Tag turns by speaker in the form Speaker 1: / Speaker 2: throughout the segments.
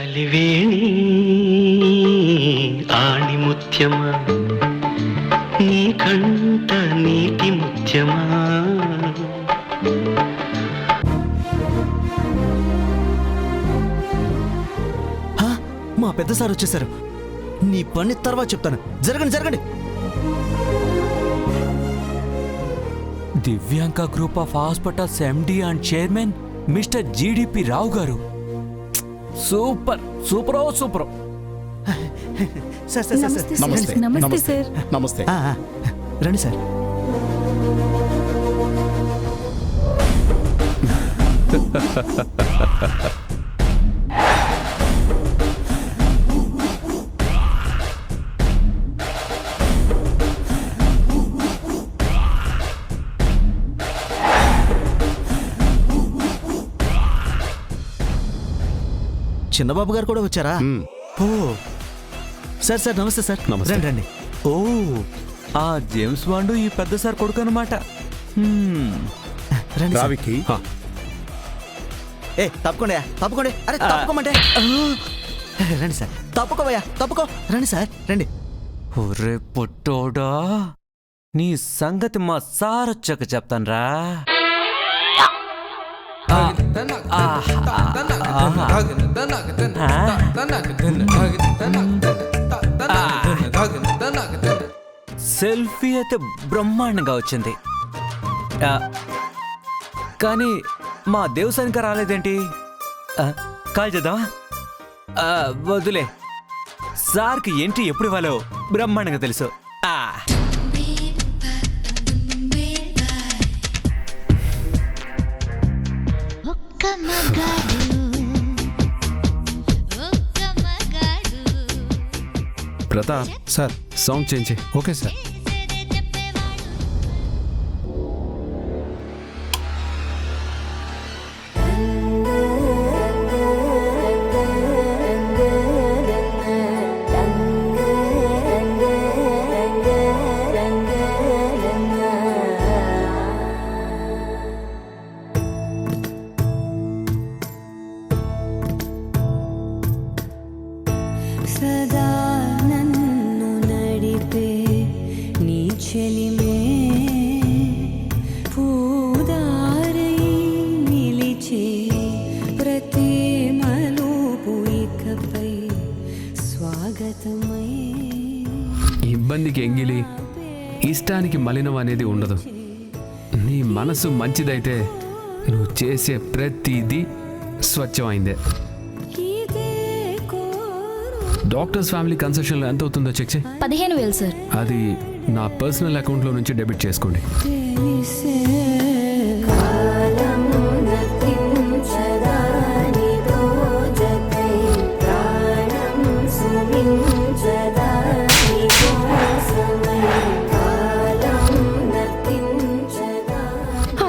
Speaker 1: అలివేణి ఆణిముత్యమా నీ కంట నీటి ముత్యమా.
Speaker 2: మా పెద్ద సార్ వచ్చేసారు. నీ పని తర్వాత చెప్తాను. జరగండి జరగండి.
Speaker 3: Divyanka group of hospitals MD and chairman mister GDP Rao garu. Super సూపరో సూపర్.
Speaker 2: సార్ సార్ సార్
Speaker 4: నమస్తే నమస్తే సార్.
Speaker 5: నమస్తే.
Speaker 2: రండి సార్. చిన్నబాబు గారు కూడా వచ్చారా? ఓ సార్ సార్ నమస్తే సార్.
Speaker 5: నమస్తే.
Speaker 2: రండి రండి.
Speaker 3: ఓ ఆ జేమ్స్ బాండు ఈ పెద్ద సార్ కొడుకు అనమాట.
Speaker 2: రండి సార్.
Speaker 5: రావికి
Speaker 2: తప్పుకోండి తప్పుకోండి. అరే తప్పుకోమంటే రండి సార్. తప్పుకోవయ్యా తప్పుకో. రండి సార్ రండి.
Speaker 3: ఒరే పుట్టోడా, నీ సంగతి మా సార్ వచ్చాక చెప్తాన్రా. సెల్ఫీ అయితే బ్రహ్మాండంగా వచ్చింది, కానీ మా దేవసానికి రాలేదేంటి? కాల్ చేద్దామా? వదిలే, సార్కి ఎంట్రీ ఎప్పుడు ఇవ్వాలో బ్రహ్మాండంగా తెలుసు.
Speaker 5: Pratap sir sound change. Okay sir.
Speaker 4: సదా నన్ను నడిపే నీ చెలిమే పూదారై నిలిచే ప్రతి మలుపు ఇకపై స్వాగతమై.
Speaker 5: ఇబ్బందికి ఎంగిలి, ఇష్టానికి మలినం అనేది ఉండదు. నీ మనసు మంచిదైతే నువ్వు చేసే ప్రతిదీ స్వచ్ఛమైందే. డాక్టర్స్ ఫ్యామిలీ కన్సెషన్లో ఎంత అవుతుందో చెక్ చేయి.
Speaker 4: 15,000 సార్.
Speaker 5: అది నా పర్సనల్ అకౌంట్లో నుంచి డెబిట్ చేసుకోండి.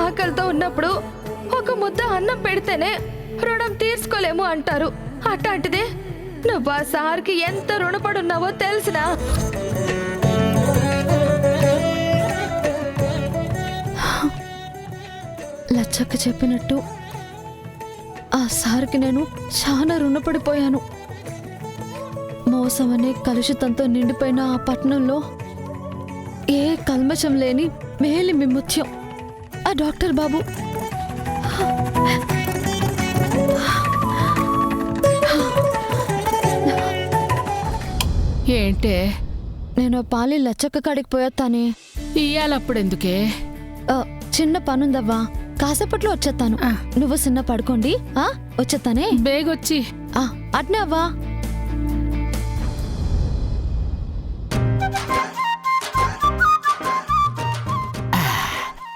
Speaker 6: ఆకలితో ఉన్నప్పుడు ఒక ముద్ద అన్నం పెడితేనే రుణం తీర్చుకోలేము అంటారు. అట్లాంటిదే నువ్వు ఆ సార్కి ఎంత రుణపడున్నావో తెలిసినా? లచ్చక్క చెప్పినట్టు ఆ సార్కి నేను చాలా రుణపడిపోయాను. మోసం అనే కలుషితంతో నిండిపోయిన ఆ పట్టణంలో ఏ కల్మషం లేని మేలిమి ముత్యం ఆ డాక్టర్ బాబు.
Speaker 7: ఏంటే?
Speaker 6: నేను పాలి లచ్చక్క కాడికి పోయొత్తానే.
Speaker 7: ఇయ్యాలప్పుడెందుకే?
Speaker 6: చిన్న పనుందవ్వా, కాసేపట్లో వచ్చేస్తాను. నువ్వు చిన్న పడుకోండి, వచ్చేస్తానే.
Speaker 7: బేగొచ్చి
Speaker 6: అట్నే అవ్వా.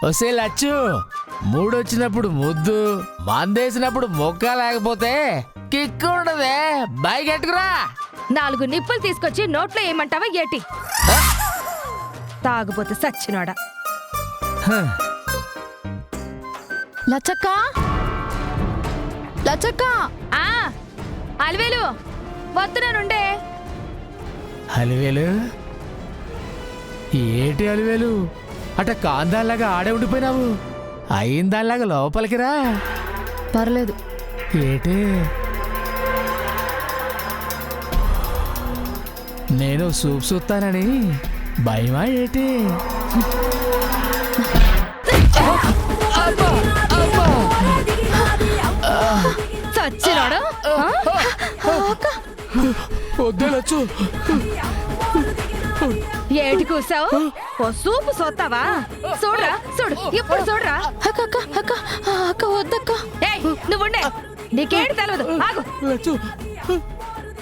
Speaker 8: ఒసే లచ్చు, మూడొచ్చినప్పుడు ముద్దు, మందేసినప్పుడు మొక్క లేకపోతే కిక్కు ఉండదే. బైక్ ఎట్టుకురా.
Speaker 6: 4 నిప్పులు తీసుకొచ్చి నోట్లో ఏమంటావా ఏటి? తాగుపోతే సచ్చినోడా. లచ్చక్క లచ్చక్క, అలివేలు వద్దునండే.
Speaker 8: అలివేలు ఏటి అలివేలు, అట కాందాల్లాగా ఆడే ఉండిపోయినావు. అయిందాల్లాగా లోపలికి రా.
Speaker 6: పర్లేదు.
Speaker 8: ఏటే నేను సూప్ చూస్తానని భయమా ఏంటి?
Speaker 6: చచ్చినాడు
Speaker 8: వద్దేలచ్చు.
Speaker 6: ఏటి కూసావు? ఓ సూపు సోతావా? చూడరా చూడు, ఇప్పుడు చూడరా.
Speaker 7: అక్క అక్క అక్క అక్క వద్దక్క.
Speaker 6: ఏయ్ నువ్వుండే, నీకేడు తెలవదు, ఆగు.
Speaker 8: లచ్చు.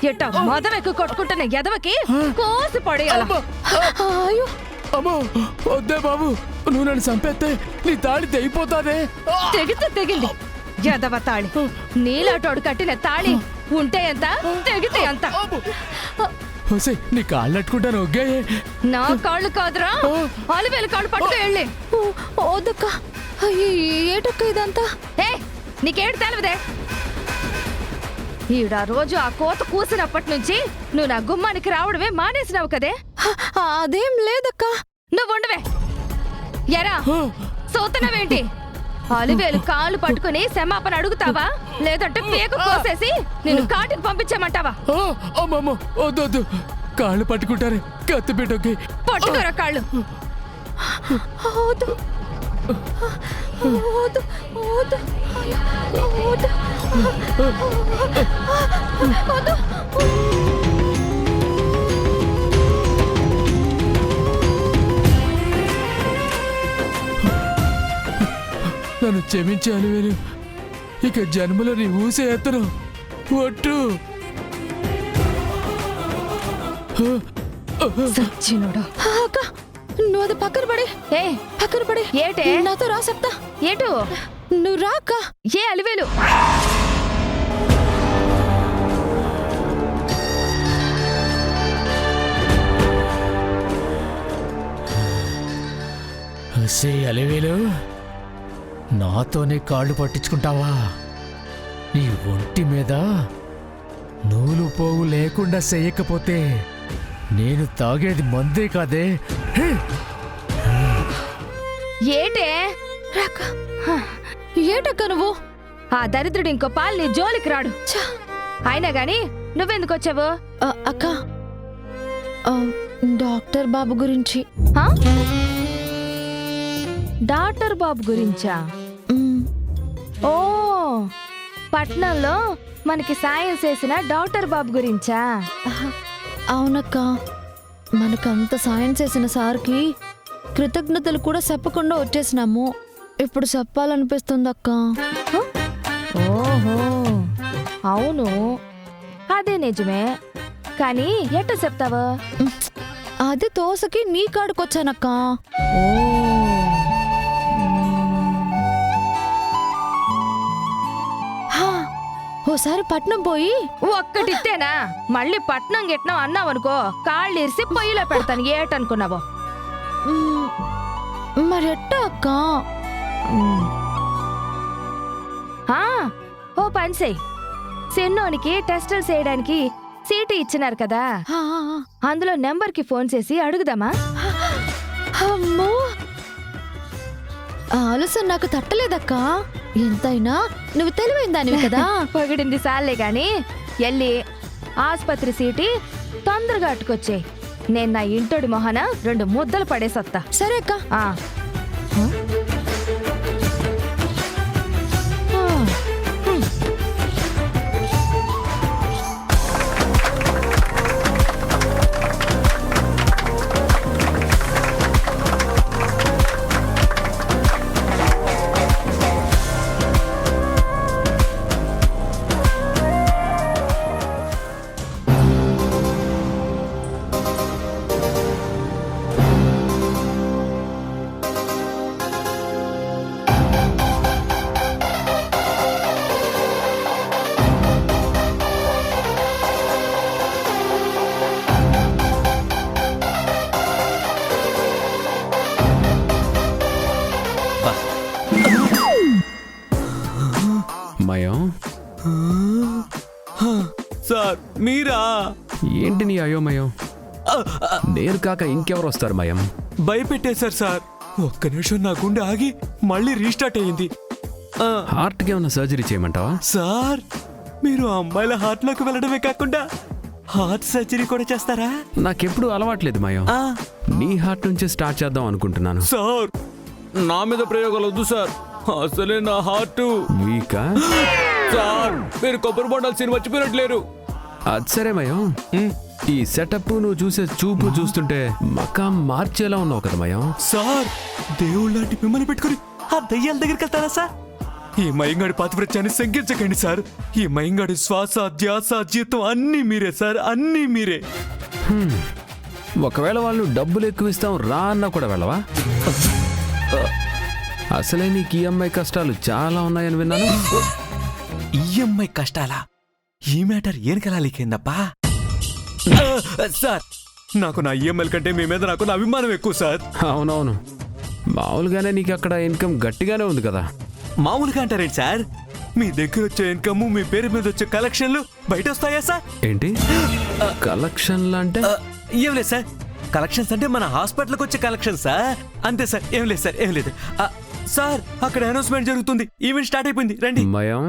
Speaker 6: ఎట్ట మొదం ఎక్కువ కొట్టుకుంటున్న ఎదవకి కోసి పడేయాల.
Speaker 7: అయ్యో
Speaker 8: అమ్మో వద్దే బాబు, నువ్వు నన్ను చంపేస్తే నీ తాళి తెగిపోతాదే.
Speaker 6: తెగితే తెగింది ఎదవ తాళి. నీలాటోడు కట్టిన తాళి ఉంటే ఎంత, తెగితే ఎంత.
Speaker 8: హోసే నీ కాళ్ళు అట్టుకుంటాను ఒగ్గే.
Speaker 6: నా కాళ్ళు కాదురా, అలివేలు కాళ్ళు పట్టుకు వెళ్ళి.
Speaker 7: వద్దక్క. ఏటక్క ఇదంతా?
Speaker 6: ఏ నీకేడు తెలవదే? ఈడా రోజు ఆ కోత కూసినప్పటి నుంచి నువ్వు నా గుమ్మానికి రావడమే మానేసినావు కదే.
Speaker 7: అదేం లేదక్క.
Speaker 6: నువ్వు ఉండవే. ఎరా సోతనవేంటి? అలివేలు కాళ్ళు పట్టుకుని క్షమాపణ అడుగుతావా, లేదంటే పేక కోసేసి నేను కాటికి పంపించమంటావా?
Speaker 8: అమ్మమ్మ వద్దు వద్దు, కాళ్ళు పట్టుకుంటారే కత్తి పెట్టొక్కి.
Speaker 6: పట్టుకోరా కాళ్ళు.
Speaker 7: వద్దు వద్దు వద్దు వద్దు వద్దు.
Speaker 8: నన్ను క్షమించే అలివేలు, ఇక జన్మలో నీ ఊసే ఎత్తను ఒట్టు.
Speaker 6: సచ్చినోడా.
Speaker 7: అక్క నువ్వు అది పక్కన పడి.
Speaker 6: ఏ
Speaker 7: పక్కన పడి.
Speaker 6: ఏటే?
Speaker 7: నాతో రా చెప్తా.
Speaker 6: ఏటు?
Speaker 7: నువ్వు రా అక్క.
Speaker 6: ఏ అలివేలు?
Speaker 8: హసే అలివేలు, నాతోనే కాళ్ళు పట్టించుకుంటావా? నీ ఒంటి మీద నూలు పోగు లేకుండా చెయ్యకపోతే నేను తాగేది మందే కాదే. హే!
Speaker 6: ఏటే?
Speaker 7: రాక. ఏటక్క నువ్వు?
Speaker 6: ఆ దరిద్రుడు ఇంకో పాలు నీ జోలికి రాడు. అయినా గాని నువ్వెందుకు వచ్చావు?
Speaker 7: అక్క డాక్టర్ బాబు గురించి.
Speaker 6: హా? డాక్టర్ బాబు గురించా? ఓ పట్నంలో మనకి సాయం చేసిన డాక్టర్ బాబు గురించా?
Speaker 7: అవునక్క, మనకంత సాయం చేసిన సార్కి కృతజ్ఞతలు కూడా చెప్పకుండా వచ్చేసినాము. ఇప్పుడు చెప్పాలనిపిస్తుంది అక్క.
Speaker 6: ఓహో అవును, అదే నిజమే. కానీ ఎట్ట చెప్తావు?
Speaker 7: అది తోసకి నీ కాడుకొచ్చానక్క. ఓసారి పట్నం పోయి
Speaker 6: ఒక్కటిత్తేనా? మళ్ళీ పట్నం గిట్నం అన్నావనుకో కాళ్ళు ఇరిసి పొయ్యిలో పెడతాను. ఏటనుకున్నావో?
Speaker 7: మరెట్టా అక్క?
Speaker 6: ఓ పని చెయ్యి, సెన్నోనికి టెస్టులు చేయడానికి సీటు ఇచ్చినారు కదా, అందులో నెంబర్కి ఫోన్ చేసి అడుగుదామా?
Speaker 7: అమ్మో, ఆలోచన నాకు తట్టలేదక్క. ఎంతైనా నువ్వు తెలివైందానివి కదా.
Speaker 6: పొగిడింది సార్లే గాని ఎల్లి ఆసుపత్రి సీటి తొందరగా అట్టుకొచ్చేయి. నేను నా ఇంటోడి మొహన 2 ముద్దలు పడేసొత్తా.
Speaker 7: సరే అక్క.
Speaker 5: మయం,
Speaker 3: సార్ మీరా?
Speaker 5: ఏంటి నీ అయోమయం? నేను కాక ఇంకెవరు వస్తారు మయం?
Speaker 3: భయపెట్టేశారు సార్. ఒక్క నిమిషం నా గుండె ఆగి మళ్ళీ రీస్టార్ట్ అయ్యింది.
Speaker 5: హార్ట్కి ఏమైనా సర్జరీ చేయమంటావా?
Speaker 3: సార్ మీరు అమ్మాయిల హార్ట్లోకి వెళ్ళడమే కాకుండా
Speaker 2: హార్ట్ సర్జరీ కూడా చేస్తారా?
Speaker 5: నాకెప్పుడు అలవాట్లేదు మాయం. నీ హార్ట్ నుంచి స్టార్ట్ చేద్దాం అనుకుంటున్నాను.
Speaker 3: సార్ నా మీద ప్రయోగాలు వద్దు సార్, అసలే నా హార్ట్
Speaker 5: వీకా?
Speaker 3: సార్ మీరు కొబ్బరి బొండాలు సినిమా మర్చిపోయినట్లేరు.
Speaker 5: అది సరే మయం, ఈ సెటప్ నువ్వు చూసే చూపు చూస్తుంటే మకాం మార్చేలా ఉన్నావు కదా మయం.
Speaker 2: సార్ దేవుళ్ళ లాంటి మిమ్మల్ని పెట్టుకుని ఆ దయ్యాల దగ్గరికి వెళ్తారా సార్? ఈ మయంగాడి పాతివ్రత్యాన్ని శంకించకండి సార్. ఈ మయంగాడి శ్వాస ధ్యాస జీతం అన్నీ మీరే సార్, అన్నీ మీరే.
Speaker 5: ఒకవేళ వాళ్ళు డబ్బులు ఎక్కువ ఇస్తాం రా అన్నా కూడా వెళ్ళవా? అసలే నీకు ఈఎంఐ కష్టాలు చాలా ఉన్నాయని విన్నాను.
Speaker 2: ఈఎంఐ కష్టాలా? ఈ మ్యాటర్ ఏనకలా లీకైందప్పా? సార్ నాకు నా ఈఎంఐల కంటే మీ మీద నాకు అభిమానం ఎక్కువ సార్.
Speaker 5: అవునవును, మామూలుగానే నీకు అక్కడ ఇన్కమ్ గట్టిగానే ఉంది కదా.
Speaker 2: మామూలుగా అంటారేంటి సార్? మీ దగ్గర వచ్చే ఇన్కమ్, మీ పేరు మీద వచ్చే కలెక్షన్లు బయట వస్తాయా సార్?
Speaker 5: ఏంటి కలెక్షన్లు అంటే?
Speaker 2: ఏం లేదు సార్, కలెక్షన్స్ అంటే మన హాస్పిటల్కి వచ్చే కలెక్షన్ సార్. అంతే సార్, ఏం లేదు సార్, ఏం లేదు. సార్ అక్కడ అనౌన్స్మెంట్ జరుగుతుంది, ఈవెంట్ స్టార్ట్ అయిపోయింది, రండి.
Speaker 5: మయం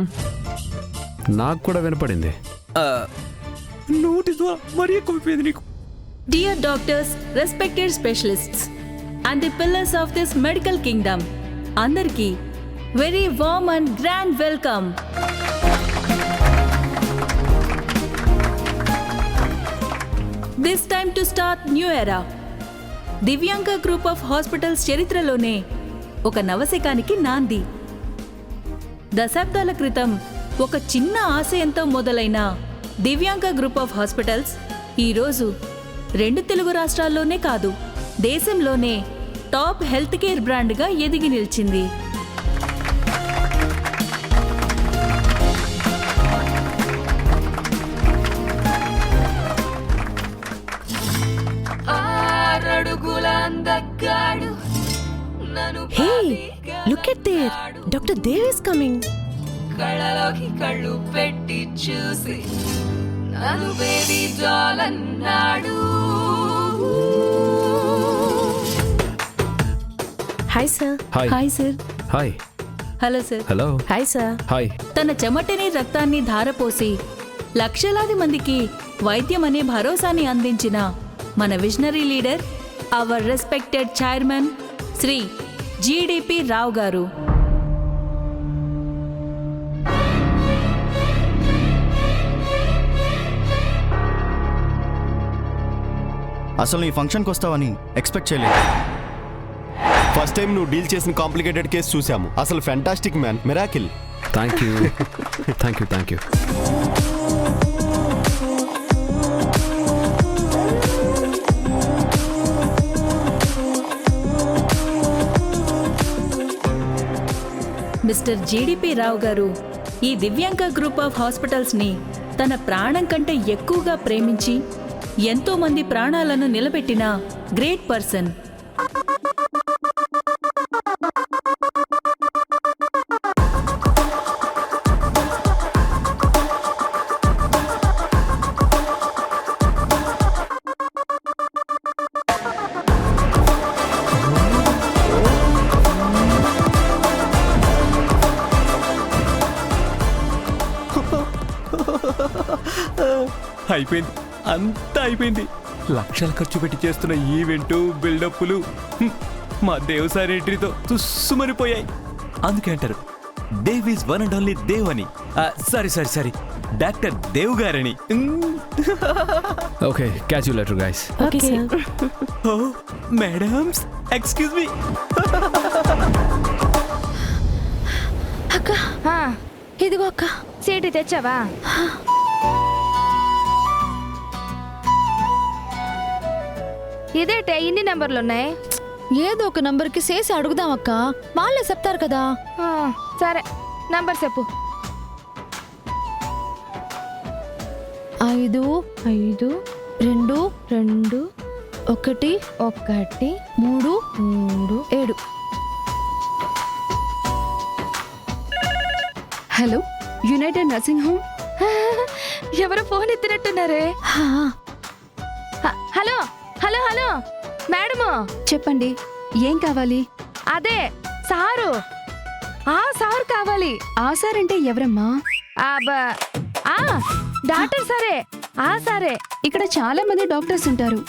Speaker 5: నాకు కూడా వినపడింది.
Speaker 2: నోటి ద్వారా మరీ ఎక్కువైపోయింది నీకు.
Speaker 9: Dear doctors, respected specialists, and the pillars of this medical kingdom, Andarki, very warm and grand welcome. This time to start new era. Divyanka group of hospitals చరిత్రలోనే ఒక నవశకానికి నాంది. దశాబ్దాల క్రితం ఒక చిన్న ఆశయంతో మొదలైన దివ్యాంక గ్రూప్ ఆఫ్ హాస్పిటల్స్ ఈరోజు 2 తెలుగు రాష్ట్రాల్లోనే కాదు, దేశంలోనే టాప్ హెల్త్ కేర్ బ్రాండ్గా ఎదిగి నిలిచింది.
Speaker 4: Hey, look at there. Dr. Dev is coming.
Speaker 6: కళ్ళలోకి కళ్ళు పెట్టి చూసి నన్ను బేబీ డాల్ అన్నాడు.
Speaker 4: Hi, sir.
Speaker 5: Hi.
Speaker 9: Hi sir.
Speaker 5: Hi.
Speaker 9: Hello sir.
Speaker 5: Hello.
Speaker 4: Hi, sir.
Speaker 5: Hi.
Speaker 9: తన చెమటని రక్తాన్ని ధారపోసి లక్షలాది మందికి వైద్యం అనే భరోసాని అందించిన మన visionary leader, our respected chairman Shri GDP Rao garu.
Speaker 10: అసలు ఈ ఫంక్షన్కి వస్తావని ఎక్స్పెక్ట్ చేయలేదు.
Speaker 11: ఫస్ట్ టైం నువ్వు డీల్ చేసిన కాంప్లికేటెడ్ కేసు చూసాము. అసలు fantastic man, miracle.
Speaker 5: Thank you thank you thank you.
Speaker 9: Mister GDP Rao garu ఈ దివ్యాంక గ్రూప్ ఆఫ్ హాస్పిటల్స్ని తన ప్రాణం కంటే ఎక్కువగా ప్రేమించి ఎంతో మంది ప్రాణాలను నిలబెట్టిన గ్రేట్ పర్సన్.
Speaker 2: అయిపోయింది, అంతా అయిపోయింది. లక్షలు ఖర్చు పెట్టి చేస్తున్న ఈవెంట్ బిల్డప్లు మా దేవ్ సార్ ఎంట్రీతో తుస్సుమనిపోయాయి. అందుకే అంటారు Dev is one and only Dev అని. సారీ డాక్టర్ దేవ్ గారని.
Speaker 5: Okay, catch you later guys.
Speaker 4: Okay, sir.
Speaker 2: ఓ మేడమ్స్, ఎక్స్క్యూజ్ మీ.
Speaker 7: అక్క ఇదిగో అక్క.
Speaker 6: సీటు తెచ్చావా? ఇదేటే ఇన్ని నెంబర్లు ఉన్నాయి?
Speaker 7: ఏదో ఒక నంబర్కి చేసి అడుగుదాం అక్క, వాళ్ళే చెప్తారు కదా.
Speaker 6: సరే, నంబర్ చెప్పు.
Speaker 7: 5 5 2 2 1 1 3 3 7.
Speaker 4: Hello, United Nursing Home.
Speaker 6: ఎవరో ఫోన్ ఎత్తినట్టున్నారే. హలో హలో హలో మేడము,
Speaker 4: చెప్పండి, ఏం కావాలి?
Speaker 6: అదే సారు. సారు కావాలి.
Speaker 4: ఆ సార్ అంటే ఎవరమ్మా?
Speaker 6: డాక్టర్ సరే, ఆ సారే.
Speaker 12: ఇక్కడ చాలా మంది డాక్టర్స్ ఉంటారు.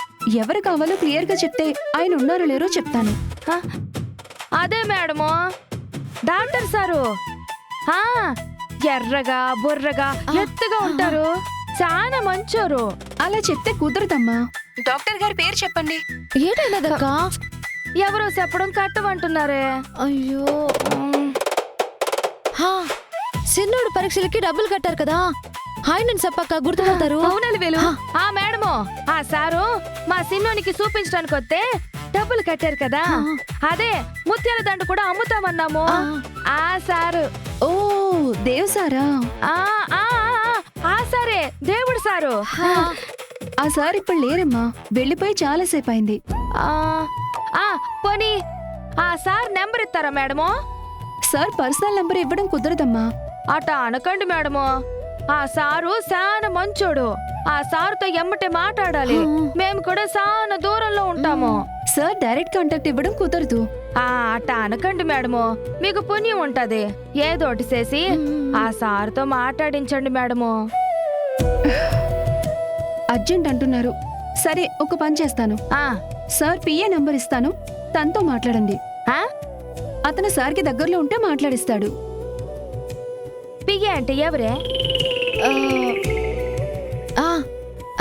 Speaker 12: ఎవరు కావాలో క్లియర్ గా చెప్తే ఆయన ఉన్నారో లేరో చెప్తాను.
Speaker 6: హ? అదే మేడము, డాక్టర్ సారు. ఆ, ఎర్రగా బుర్రగా ఎత్తుగా ఉంటారు, చాలా మంచోరు.
Speaker 12: అలా చెప్తే కుదరదమ్మా. డాక్టర్ గారి పేరు చెప్పండి.
Speaker 7: ఏటైనదక్క?
Speaker 6: ఎవరో చెప్పడం కట్టమంటున్నారే.
Speaker 7: అయ్యో. హా, చిన్నోడు పరీక్షలకి డబ్బులు కట్టారు కదా, ఆయన చెప్పక్క గుర్తుపడతారు.
Speaker 6: అవునలి వేలు. ఆ మేడము, ఆ సారు మా సిన్నోనికి చూపించడానికి వస్తే డబ్బులు కట్టారు కదా, అదే ముత్యాల దండ కూడా అమ్ముతామన్నాము. ఆ సారు.
Speaker 12: ఓ, దేవ్ సారా?
Speaker 6: ఆ ఆ ఆ సారే, దేవుడు సారు.
Speaker 12: ఆ సార్ ఇప్పుడు లేరమ్మా, వెళ్ళిపోయి చాలాసేపు అయింది.
Speaker 6: పోనీ ఆ సార్ నెంబర్ ఇస్తారా మేడము?
Speaker 12: సార్ పర్సనల్ నంబర్ ఇవ్వడం కుదరదమ్మా.
Speaker 6: అట అనకండి మేడము, ఆ సారు చాలా మంచోడు. ఆ సారుతో ఎమ్మటే మాట్లాడాలి, మేము కూడా చాలా దూరంలో ఉంటాము.
Speaker 12: సార్ డైరెక్ట్ కాంటాక్ట్ ఇవ్వడం కుదరదు.
Speaker 6: అట్ట అనకండి మేడము, మీకు పుణ్యం ఉంటది. ఏదోటి చేసి ఆ సారుతో మాట్లాడించండి మేడము.
Speaker 12: అర్జెంట్ అంటున్నారు. సరే, ఒక పని చేస్తాను. సార్ పిఏ నంబర్ ఇస్తాను, తనతో మాట్లాడండి. అతను సార్కి దగ్గరలో ఉంటే మాట్లాడిస్తాడు.
Speaker 6: పిఏ అంటే ఎవరే?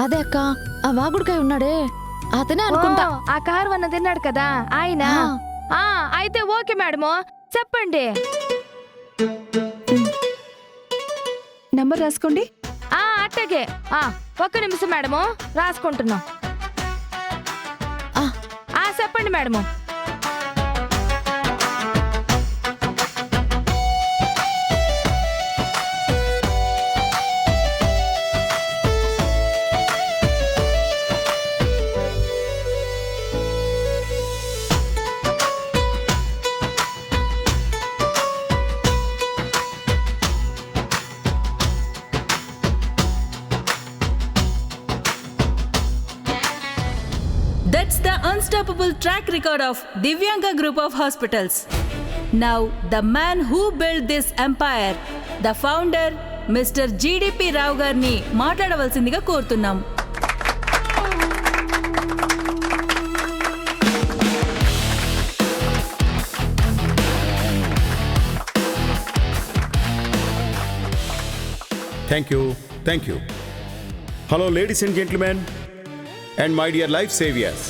Speaker 7: అదే అక్క, ఆ వాగుడికాయ ఉన్నాడే అతనే అనుకుంటా.
Speaker 6: ఆ కారు వన్న తిన్నాడు కదా ఆయన. అయితే ఓకే మేడము, చెప్పండి.
Speaker 12: నంబర్ రాసుకోండి.
Speaker 6: అట్టగే. ఒక్క నిమిషం మేడము, రాసుకుంటున్నాం. చెప్పండి madam.
Speaker 9: That's the unstoppable track record of Divyanga Group of Hospitals. Now, the man who built this empire, the founder, Mr. GDP Rao గారిని మాట్లాడవలసిందిగా కోరుతున్నాం.
Speaker 13: Thank you. Hello ladies and gentlemen and my dear life saviors.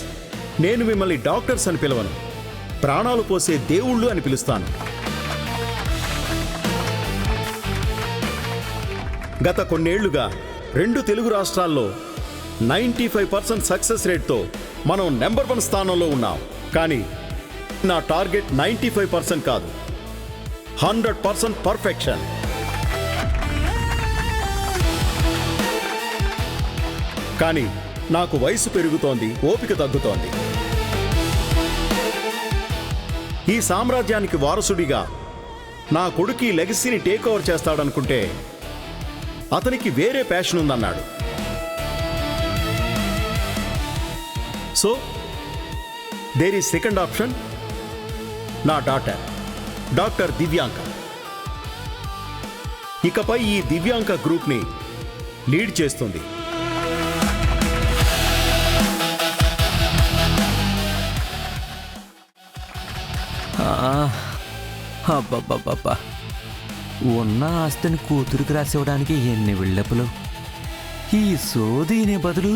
Speaker 13: నేను మిమ్మల్ని doctors అని పిలవను, ప్రాణాలు పోసే దేవుళ్ళు అని పిలుస్తాను. గత కొన్నేళ్లుగా 2 తెలుగు రాష్ట్రాల్లో 95% సక్సెస్ రేట్తో మనం నెంబర్ 1 స్థానంలో ఉన్నాం. కానీ నా టార్గెట్ 95% కాదు, 100% పర్ఫెక్షన్. కానీ నాకు వయసు పెరుగుతోంది, ఓపిక తగ్గుతోంది. ఈ సామ్రాజ్యానికి వారసుడిగా నా కొడుకు లెగసీని టేక్ ఓవర్ చేస్తాడనుకుంటే అతనికి వేరే ప్యాషన్ ఉందన్నాడు. So there is second option, నా డాటర్ డాక్టర్ దివ్యాంక. ఇకపై ఈ దివ్యాంక గ్రూప్ని లీడ్ చేస్తుంది.
Speaker 3: అబ్బబ్బబ్బబ్బా, ఉన్న ఆస్తిని కూతురికి రాసివ్వడానికి ఎన్ని విళ్ళప్పులు. ఈ సోదీనే బదులు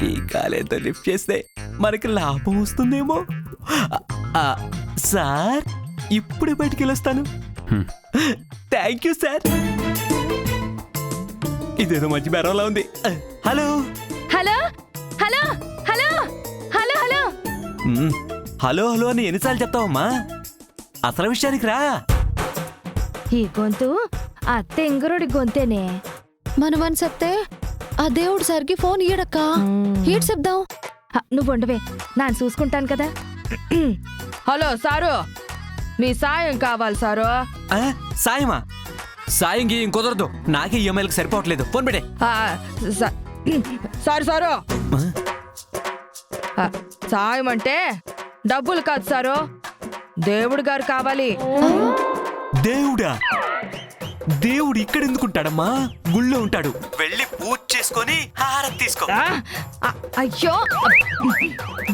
Speaker 3: ఈ కాలేతో లిఫ్ట్ చేస్తే మనకి లాభం వస్తుందేమో. సార్, ఇప్పుడు బయటికి వెళ్ళొస్తాను. Thank you sir. ఇదేదో మంచి బెరంలా ఉంది. Hello
Speaker 6: hello hello hello hello hello
Speaker 3: hello hello అని ఎన్నిసార్లు చెప్తావమ్మా? అసలు విషయానికి రా.
Speaker 6: ఈ గొంతు ఆ తెంగరుడి గొంతేనే.
Speaker 7: మనమని చెప్తే ఆ దేవుడు సార్కి ఫోన్ ఇయ్యడక్క. ఏడు చెప్దాం.
Speaker 6: నువ్వు ఉండవే, నాన్న చూసుకుంటాను కదా. హలో సారు, మీ సాయం కావాలి సారు.
Speaker 3: సాయమా? సాయం గీయం కుదరదు, నాకే ఈఎంఐలకు సరిపోవట్లేదు. ఫోన్ పెట్టే.
Speaker 6: సారు సారు, సాయం అంటే డబ్బులు కాదు సారు, దేవుడు గారు కావాలి.
Speaker 3: దేవుడా?
Speaker 2: దేవుడు ఇక్కడ ఎందుకుంటాడమ్మా? గుళ్ళో ఉంటాడు. వెళ్ళి పూజ చేసుకొని హారతి తీసుకో.
Speaker 6: అయ్యో,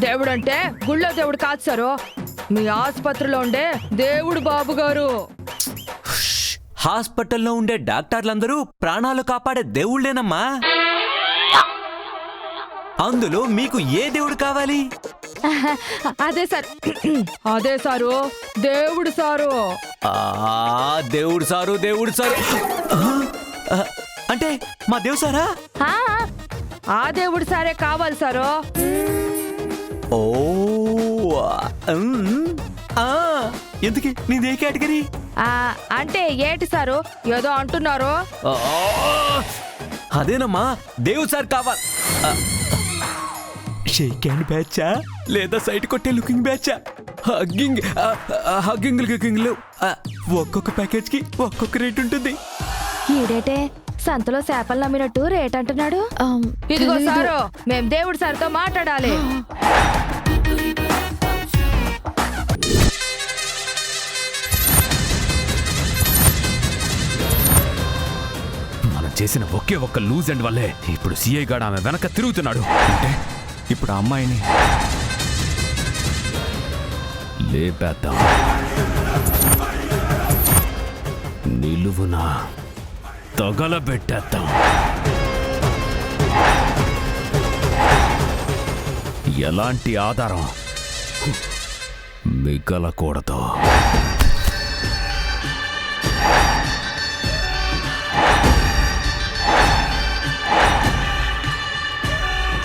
Speaker 6: దేవుడు అంటే గుళ్ళో దేవుడు కాదు సారు, మీ ఆసుపత్రిలో ఉండే దేవుడు బాబు గారు.
Speaker 3: హాస్పిటల్లో ఉండే డాక్టర్లందరూ ప్రాణాలు కాపాడే దేవుళ్ళేనమ్మా. అందులో మీకు ఏ దేవుడు కావాలి?
Speaker 6: అదే సార్, అదే సారు, దేవుడు సారు.
Speaker 3: దేవుడు సారు, దేవుడు సారు అంటే మా దేవుడు సారా?
Speaker 6: ఆ దేవుడు సారే కావాలి సారు.
Speaker 3: ఓ ఎందుకు నీదే కేటగిరీ?
Speaker 6: అంటే ఏటి సారు ఏదో అంటున్నారు?
Speaker 3: అదేనమ్మా, దేవుడు సార్ కావాలి. షేక్ హ్యాండ్ బ్యాచా లేదా సైట్ కొట్టే లుకింగ్ బ్యాచా? హగ్గింగ్లు ఒక్కొక్క ప్యాకేజ్ కి ఒక్కొక్క రేట్ ఉంటుంది.
Speaker 6: ఈడేటే సంతలో చేపలు నమ్మినట్టు రేట్ అంటున్నాడు. ఇదిగో సారు, మేం దేవుడు సార్తో మాట్లాడాలి.
Speaker 5: మనం చేసిన ఒకే ఒక్క లూజ్ అండ్ వల్లే ఇప్పుడు సిఐ గాడు ఆమె వెనక తిరుగుతున్నాడు.
Speaker 2: అంటే ఇప్పుడు ఆ అమ్మాయిని
Speaker 5: లేపేద్దాం, నిలువున తగలబెట్టేద్దాం. ఎలాంటి ఆధారం మిగలకూడదు.